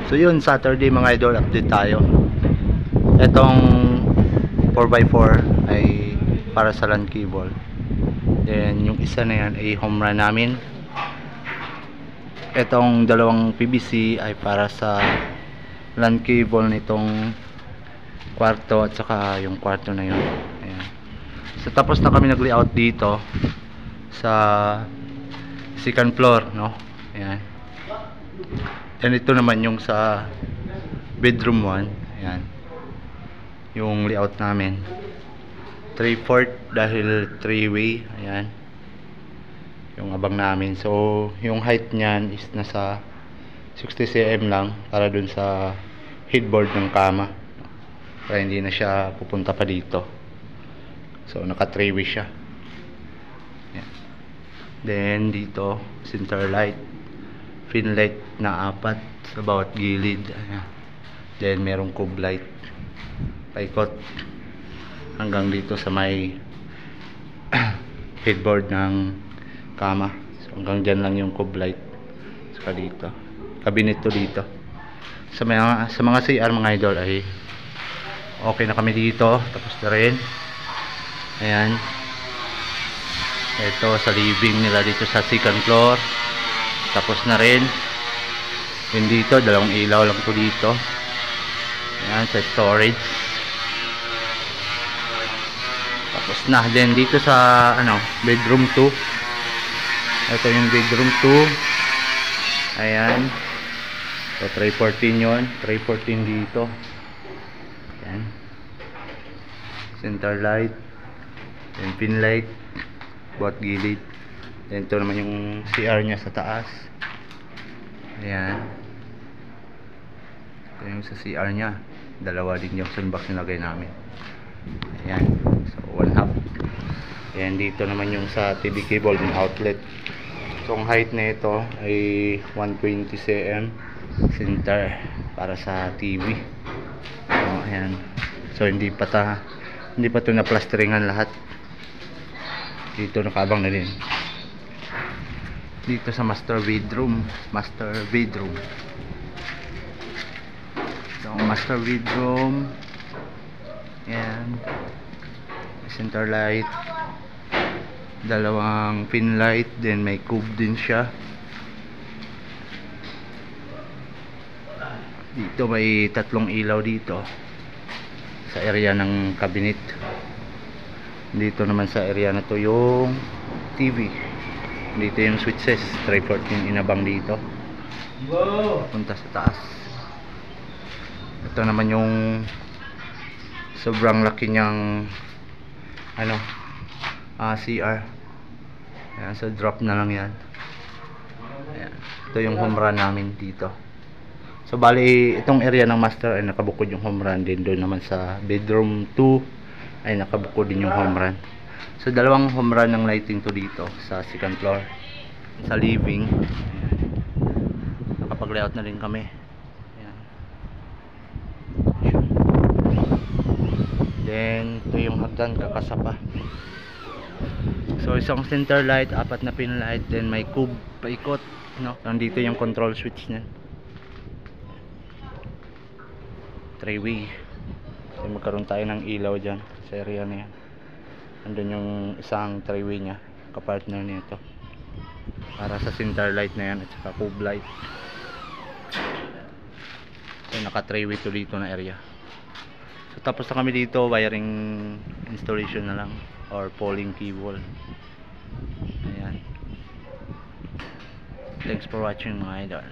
So yun, Saturday mga idol, update tayo. Etong 4x4 ay para sa LAN cable. Then yung isa na yan ay home run namin. Etong dalawang PVC ay para sa LAN cable nitong kwarto at saka yung kwarto na yun. Ayan. So tapos na kami nag-layout dito sa second floor, no? Ayan. And ito naman yung sa bedroom 1. Ayan. Yung layout namin 3/4 dahil 3-way. Ayan. Yung abang namin. So yung height niyan is nasa 60 cm lang para dun sa headboard ng kama. Para hindi na siya pupunta pa dito. So naka 3-way siya. Ayan. Then dito center light, pin light na 4 sa bawat gilid. Ayan. Then merong cube light paikot hanggang dito sa may headboard ng kama. So hanggang dyan lang yung cube light. Saka dito cabinet to dito. Sa mga CR mga idol ay okay na kami dito. Tapos na rin. Ayan. Ito sa living nila dito sa second floor. Tapos na rin. Yun dito, dalawang ilaw lang to dito. Ayan, sa storage. Tapos na. Then dito sa bedroom 2. Ito yung bedroom 2. Ayan. So 314 yun. 314 dito. Ayan. Center light. Then pin light. Bawat gilid. Then ito naman yung CR nya sa taas. Ayan. Ito yung sa CR nya. Dalawa din yung sunbox nilagay namin. Ayan. So 1/2. Ayan, dito naman yung sa TV cable din outlet. So ang height na ito ay 120 cm center para sa TV. So ayan. So hindi pa ito na plasteringan lahat. Dito nakaabang na din. Dito sa master bedroom. So master bedroom. Ayan. Center light. Dalawang pin light. Then may cube din siya. Dito may 3 ilaw dito. Sa area ng cabinet. Dito naman sa area na to yung TV. Dito yung switches 314 inabang dito. Punta sa taas. Ito naman yung sobrang laki niyang CR. Ayan, so drop na lang yan. Ayan. Ito yung home run namin dito. So bali itong area ng master ay nakabukod yung home run din. Doon naman sa bedroom 2 ay nakabukod din yung home run. So dalawang home run ng lighting to dito sa second floor. Sa living. Ayan. Nakapag-layout na rin kami. Ayan. Then ito yung hagdan kakasapa. So isang center light, 4 na pin light, then may cube paikot, no? Nandito yung control switch niyan. 3-way. So magkaroon tayo ng ilaw dyan sa area na yan. Andun yung isang 3-way nya, kapartner nito. Para sa center light na yan at saka cube light. So naka 3-way to dito na area. So tapos na kami dito, wiring installation na lang or pulling cable. Ayan. Thanks for watching mga idol.